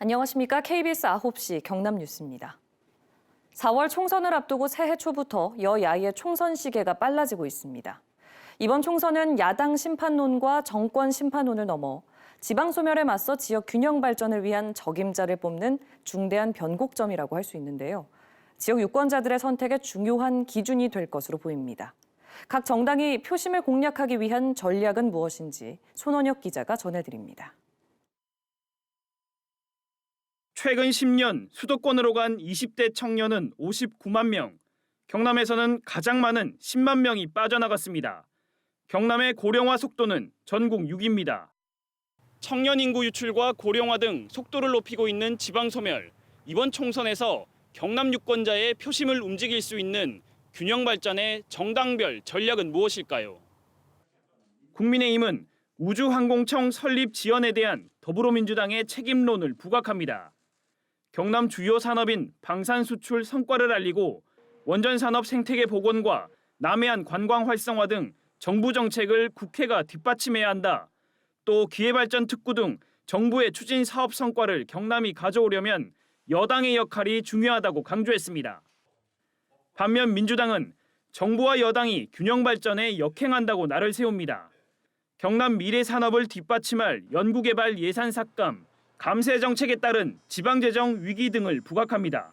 안녕하십니까. KBS 9시 경남 뉴스입니다. 4월 총선을 앞두고 새해 초부터 여야의 총선 시계가 빨라지고 있습니다. 이번 총선은 야당 심판론과 정권 심판론을 넘어 지방 소멸에 맞서 지역 균형 발전을 위한 적임자를 뽑는 중대한 변곡점이라고 할 수 있는데요. 지역 유권자들의 선택에 중요한 기준이 될 것으로 보입니다. 각 정당이 표심을 공략하기 위한 전략은 무엇인지 손원혁 기자가 전해드립니다. 최근 10년 수도권으로 간 20대 청년은 59만 명, 경남에서는 가장 많은 10만 명이 빠져나갔습니다. 경남의 고령화 속도는 전국 6위입니다. 청년 인구 유출과 고령화 등 속도를 높이고 있는 지방 소멸. 이번 총선에서 경남 유권자의 표심을 움직일 수 있는 균형 발전의 정당별 전략은 무엇일까요? 국민의힘은 우주항공청 설립 지연에 대한 더불어민주당의 책임론을 부각합니다. 경남 주요 산업인 방산 수출 성과를 알리고 원전 산업 생태계 복원과 남해안 관광 활성화 등 정부 정책을 국회가 뒷받침해야 한다. 또 기회발전 특구 등 정부의 추진 사업 성과를 경남이 가져오려면 여당의 역할이 중요하다고 강조했습니다. 반면 민주당은 정부와 여당이 균형 발전에 역행한다고 날을 세웁니다. 경남 미래 산업을 뒷받침할 연구개발 예산 삭감, 감세 정책에 따른 지방재정 위기 등을 부각합니다.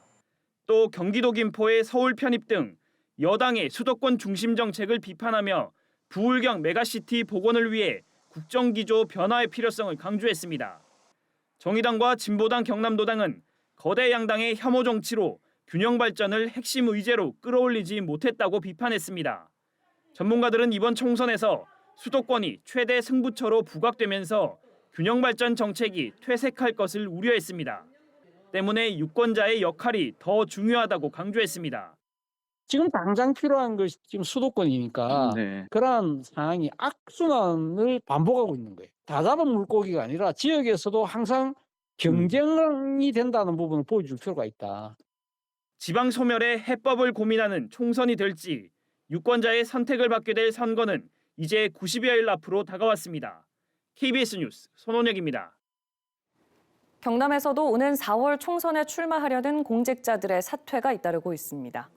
또 경기도 김포의 서울 편입 등 여당의 수도권 중심 정책을 비판하며 부울경 메가시티 복원을 위해 국정기조 변화의 필요성을 강조했습니다. 정의당과 진보당 경남도당은 거대 양당의 혐오 정치로 균형 발전을 핵심 의제로 끌어올리지 못했다고 비판했습니다. 전문가들은 이번 총선에서 수도권이 최대 승부처로 부각되면서 균형 발전 정책이 퇴색할 것을 우려했습니다. 때문에 유권자의 역할이 더 중요하다고 강조했습니다. 지금 당장 필요한 것이 지금 수도권이니까 그러한 상황이 악순환을 반복하고 있는 거예요. 다 잡은 물고기가 아니라 지역에서도 항상 경쟁이 된다는 부분을 보여줄 필요가 있다. 지방 소멸의 해법을 고민하는 총선이 될지 유권자의 선택을 받게 될 선거는 이제 90여일 앞으로 다가왔습니다. KBS 뉴스 손원혁입니다. 경남에서도 오는 4월 총선에 출마하려는 공직자들의 사퇴가 잇따르고 있습니다.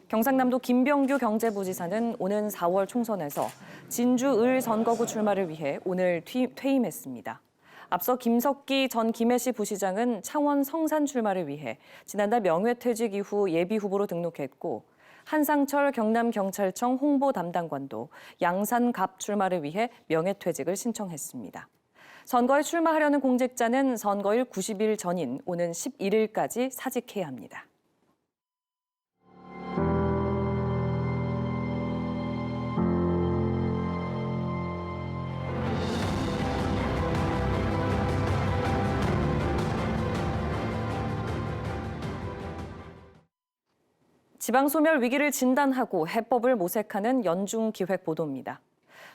경상남도 김병규 경제부지사는 오는 4월 총선에서 진주 을 선거구 출마를 위해 오늘 퇴임했습니다. 앞서 김석기 전 김해시 부시장은 창원 성산 출마를 위해 지난달 명예퇴직 이후 예비후보로 등록했고 한상철 경남경찰청 홍보 담당관도 양산갑 출마를 위해 명예퇴직을 신청했습니다. 선거에 출마하려는 공직자는 선거일 90일 전인 오는 11일까지 사직해야 합니다. 지방 소멸 위기를 진단하고 해법을 모색하는 연중기획 보도입니다.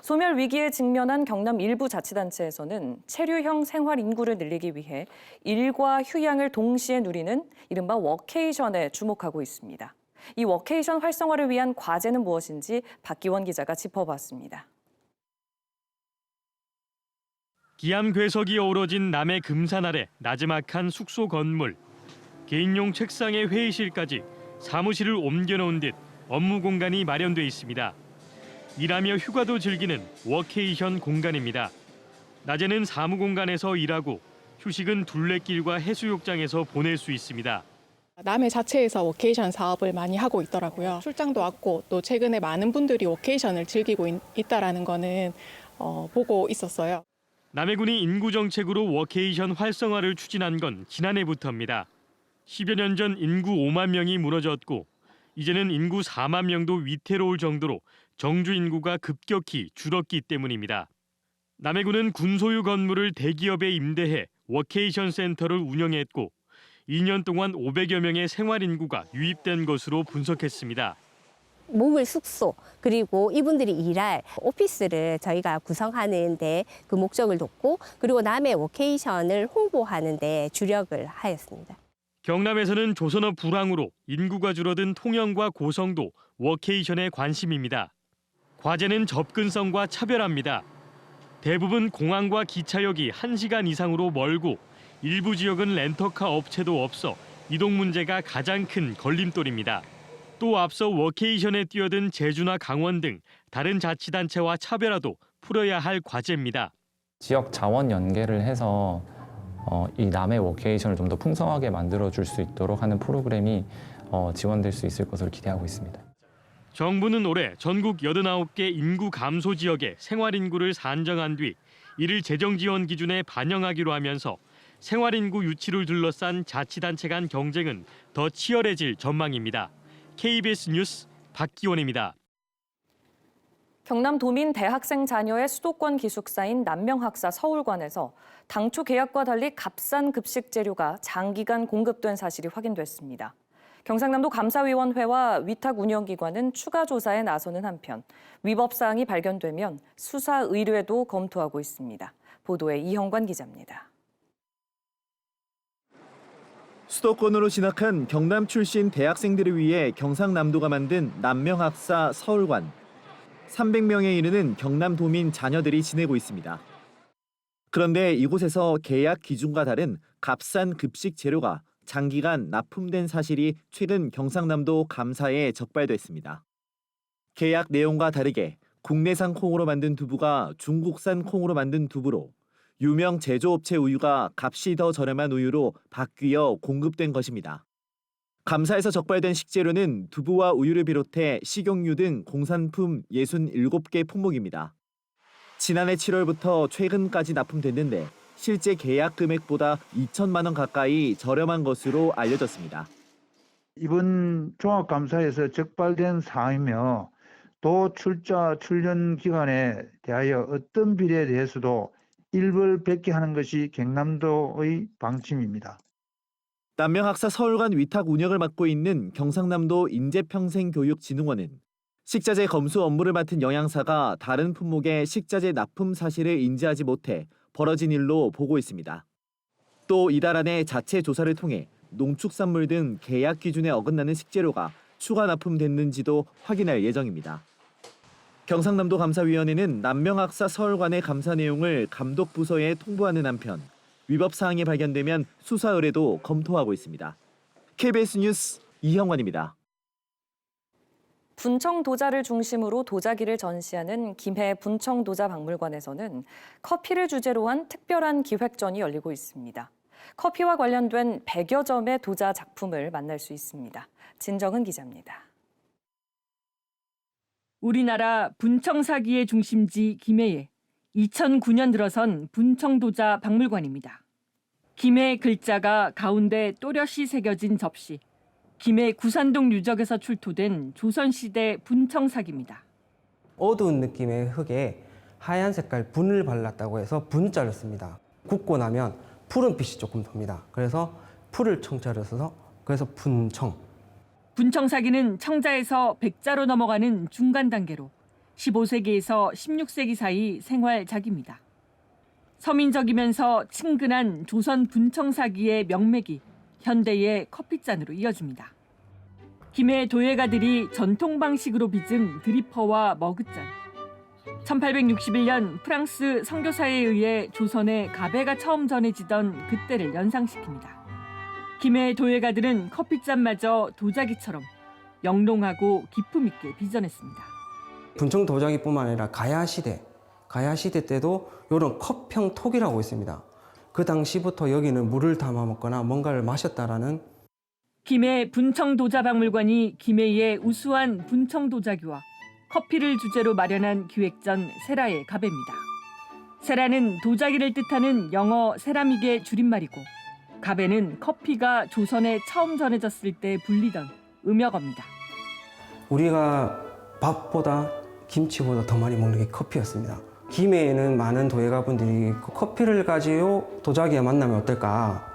소멸 위기에 직면한 경남 일부 자치단체에서는 체류형 생활 인구를 늘리기 위해 일과 휴양을 동시에 누리는 이른바 워케이션에 주목하고 있습니다. 이 워케이션 활성화를 위한 과제는 무엇인지 박기원 기자가 짚어봤습니다. 기암괴석이 어우러진 남해 금산 아래 나지막한 숙소 건물. 개인용 책상에 회의실까지 사무실을 옮겨놓은 듯 업무 공간이 마련돼 있습니다. 일하며 휴가도 즐기는 워케이션 공간입니다. 낮에는 사무 공간에서 일하고 휴식은 둘레길과 해수욕장에서 보낼 수 있습니다. 남해 자체에서 워케이션 사업을 많이 하고 있더라고요. 출장도 왔고 또 최근에 많은 분들이 워케이션을 즐기고 있다라는 거는 보고 있었어요. 남해군이 인구 정책으로 워케이션 활성화를 추진한 건 지난해부터입니다. 10여 년 전 인구 5만 명이 무너졌고 이제는 인구 4만 명도 위태로울 정도로 정주 인구가 급격히 줄었기 때문입니다. 남해군은 군 소유 건물을 대기업에 임대해 워케이션 센터를 운영했고 2년 동안 500여 명의 생활 인구가 유입된 것으로 분석했습니다. 묵을 숙소 그리고 이분들이 일할 오피스를 저희가 구성하는 데 그 목적을 뒀고 그리고 남해 워케이션을 홍보하는 데 주력을 하였습니다. 경남에서는 조선업 불황으로 인구가 줄어든 통영과 고성도 워케이션에 관심입니다. 과제는 접근성과 차별화입니다. 대부분 공항과 기차역이 1시간 이상으로 멀고 일부 지역은 렌터카 업체도 없어 이동 문제가 가장 큰 걸림돌입니다. 또 앞서 워케이션에 뛰어든 제주나 강원 등 다른 자치단체와 차별화도 풀어야 할 과제입니다. 지역 자원 연계를 해서 이 남해 워케이션을 좀 더 풍성하게 만들어줄 수 있도록 하는 프로그램이 지원될 수 있을 것으로 기대하고 있습니다. 정부는 올해 전국 89개 인구 감소 지역의 생활인구를 산정한 뒤 이를 재정 지원 기준에 반영하기로 하면서 생활인구 유치를 둘러싼 자치단체 간 경쟁은 더 치열해질 전망입니다. KBS 뉴스 박기원입니다. 경남 도민 대학생 자녀의 수도권 기숙사인 남명학사 서울관에서 당초 계약과 달리 값싼 급식 재료가 장기간 공급된 사실이 확인됐습니다. 경상남도 감사위원회와 위탁 운영기관은 추가 조사에 나서는 한편 위법 사항이 발견되면 수사 의뢰도 검토하고 있습니다. 보도에 이형관 기자입니다. 수도권으로 진학한 경남 출신 대학생들을 위해 경상남도가 만든 남명학사 서울관. 300명에 이르는 경남도민 자녀들이 지내고 있습니다. 그런데 이곳에서 계약 기준과 다른 값싼 급식 재료가 장기간 납품된 사실이 최근 경상남도 감사에 적발됐습니다. 계약 내용과 다르게 국내산 콩으로 만든 두부가 중국산 콩으로 만든 두부로 유명 제조업체 우유가 값이 더 저렴한 우유로 바뀌어 공급된 것입니다. 감사에서 적발된 식재료는 두부와 우유를 비롯해 식용유 등 공산품 67개 품목입니다. 지난해 7월부터 최근까지 납품됐는데 실제 계약 금액보다 2천만 원 가까이 저렴한 것으로 알려졌습니다. 이번 종합감사에서 적발된 사항이며 또 출연 기간에 대하여 어떤 비리에 대해서도 일벌백계하는 것이 경남도의 방침입니다. 남명학사 서울관 위탁 운영을 맡고 있는 경상남도 인재평생교육진흥원은 식자재 검수 업무를 맡은 영양사가 다른 품목의 식자재 납품 사실을 인지하지 못해 벌어진 일로 보고 있습니다. 또 이달 안에 자체 조사를 통해 농축산물 등 계약 기준에 어긋나는 식재료가 추가 납품됐는지도 확인할 예정입니다. 경상남도 감사위원회는 남명학사 서울관의 감사 내용을 감독부서에 통보하는 한편 위법 사항이 발견되면 수사 의뢰도 검토하고 있습니다. KBS 뉴스 이형관입니다. 분청 도자를 중심으로 도자기를 전시하는 김해 분청 도자 박물관에서는 커피를 주제로 한 특별한 기획전이 열리고 있습니다. 커피와 관련된 100여 점의 도자 작품을 만날 수 있습니다. 진정은 기자입니다. 우리나라 분청사기의 중심지 김해에 2009년 들어선 분청도자 박물관입니다. 김해 글자가 가운데 또렷이 새겨진 접시, 김해 구산동 유적에서 출토된 조선시대 분청사기입니다. 어두운 느낌의 흙에 하얀 색깔 분을 발랐다고 해서 분자를 씁니다. 굽고 나면 푸른빛이 조금 돕니다. 그래서 풀을 청자를 써서 그래서 분청. 분청사기는 청자에서 백자로 넘어가는 중간 단계로 15세기에서 16세기 사이 생활작입니다. 서민적이면서 친근한 조선 분청사기의 명맥이 현대의 커피잔으로 이어집니다. 김해 도예가들이 전통 방식으로 빚은 드리퍼와 머그잔. 1861년 프랑스 선교사에 의해 조선에 가배가 처음 전해지던 그때를 연상시킵니다. 김해 도예가들은 커피잔마저 도자기처럼 영롱하고 기품 있게 빚어냈습니다. 분청 도자기뿐만 아니라 가야시대 때도 이런 컵형 톡이라고 있습니다. 그 당시부터 여기는 물을 담아 먹거나 뭔가를 마셨다라는. 김해 분청도자박물관이 김해의 우수한 분청도자기와 커피를 주제로 마련한 기획전 세라의 가배입니다. 세라는 도자기를 뜻하는 영어 세라믹의 줄임말이고 가배는 커피가 조선에 처음 전해졌을 때 불리던 음역어입니다. 우리가 밥보다 김치보다 더 많이 먹는 게 커피였습니다. 김해에는 많은 도예가분들이 커피를 가지고 도자기에 만나면 어떨까?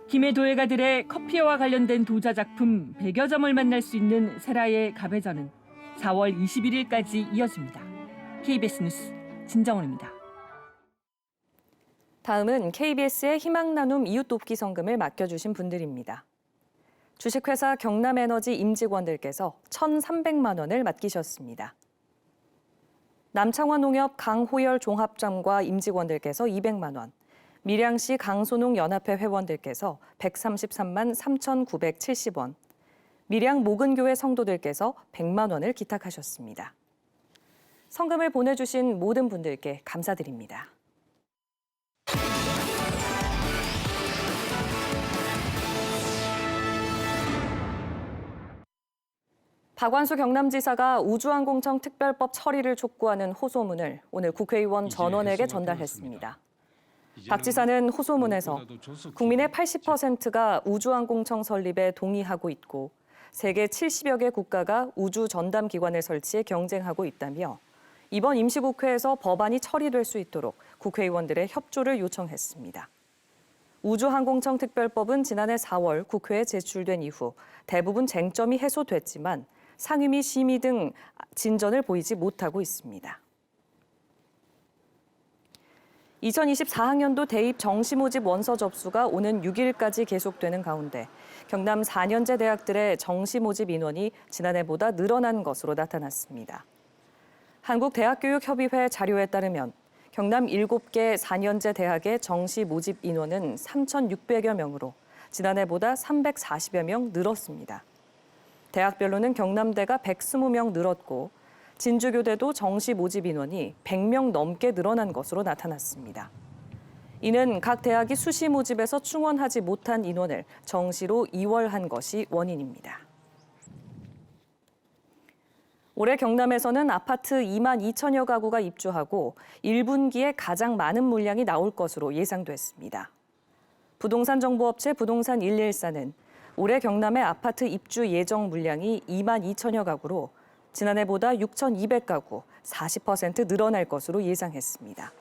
김해 도예가들의 커피와 관련된 도자 작품 100여 점을 만날 수 있는 세라의 가배전은 4월 21일까지 이어집니다. KBS 뉴스 진정원입니다. 다음은 KBS의 희망나눔 이웃돕기 성금을 맡겨주신 분들입니다. 주식회사 경남에너지 임직원들께서 1,300만 원을 맡기셨습니다. 남창화농협 강호열 종합점과 임직원들께서 200만 원, 밀양시 강소농 연합회 회원들께서 133만 3,970원, 밀양 모근교회 성도들께서 100만 원을 기탁하셨습니다. 성금을 보내주신 모든 분들께 감사드립니다. 박완수 경남지사가 우주항공청 특별법 처리를 촉구하는 호소문을 오늘 국회의원 전원에게 전달했습니다. 박 지사는 호소문에서 국민의 80%가 우주항공청 설립에 동의하고 있고 세계 70여 개 국가가 우주 전담 기관을 설치해 경쟁하고 있다며 이번 임시국회에서 법안이 처리될 수 있도록 국회의원들의 협조를 요청했습니다. 우주항공청 특별법은 지난해 4월 국회에 제출된 이후 대부분 쟁점이 해소됐지만 상임위 심의 등 진전을 보이지 못하고 있습니다. 2024학년도 대입 정시 모집 원서 접수가 오는 6일까지 계속되는 가운데 경남 4년제 대학들의 정시 모집 인원이 지난해보다 늘어난 것으로 나타났습니다. 한국대학교육협의회 자료에 따르면 경남 7개 4년제 대학의 정시 모집 인원은 3,600여 명으로 지난해보다 340여 명 늘었습니다. 대학별로는 경남대가 120명 늘었고 진주교대도 정시 모집 인원이 100명 넘게 늘어난 것으로 나타났습니다. 이는 각 대학이 수시 모집에서 충원하지 못한 인원을 정시로 이월한 것이 원인입니다. 올해 경남에서는 아파트 2만 2천여 가구가 입주하고 1분기에 가장 많은 물량이 나올 것으로 예상됐습니다. 부동산 정보업체 부동산 114는 올해 경남의 아파트 입주 예정 물량이 2만 2천여 가구로 지난해보다 6,200가구, 40% 늘어날 것으로 예상했습니다.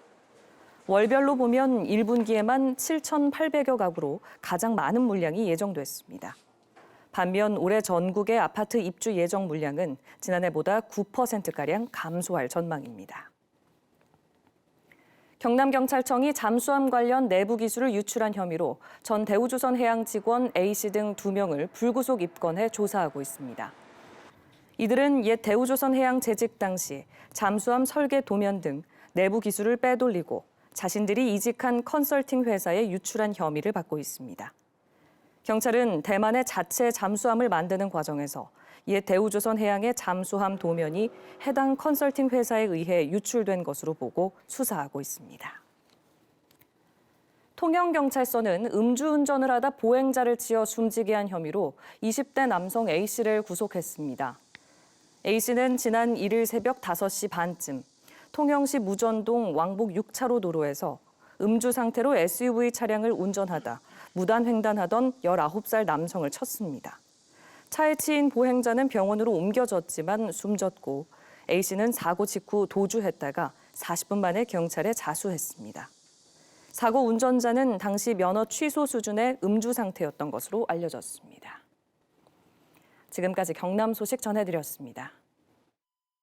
월별로 보면 1분기에만 7,800여 가구로 가장 많은 물량이 예정됐습니다. 반면 올해 전국의 아파트 입주 예정 물량은 지난해보다 9%가량 감소할 전망입니다. 경남경찰청이 잠수함 관련 내부 기술을 유출한 혐의로 전 대우조선해양 직원 A씨 등 2명을 불구속 입건해 조사하고 있습니다. 이들은 옛 대우조선해양 재직 당시 잠수함 설계 도면 등 내부 기술을 빼돌리고 자신들이 이직한 컨설팅 회사에 유출한 혐의를 받고 있습니다. 경찰은 대만의 자체 잠수함을 만드는 과정에서 옛 대우조선해양의 잠수함 도면이 해당 컨설팅 회사에 의해 유출된 것으로 보고 수사하고 있습니다. 통영경찰서는 음주운전을 하다 보행자를 치어 숨지게 한 혐의로 20대 남성 A씨를 구속했습니다. A씨는 지난 1일 새벽 5시 반쯤 통영시 무전동 왕복 6차로 도로에서 음주 상태로 SUV 차량을 운전하다 무단횡단하던 19살 남성을 쳤습니다. 차에 치인 보행자는 병원으로 옮겨졌지만 숨졌고 A씨는 사고 직후 도주했다가 40분 만에 경찰에 자수했습니다. 사고 운전자는 당시 면허 취소 수준의 음주 상태였던 것으로 알려졌습니다. 지금까지 경남 소식 전해드렸습니다.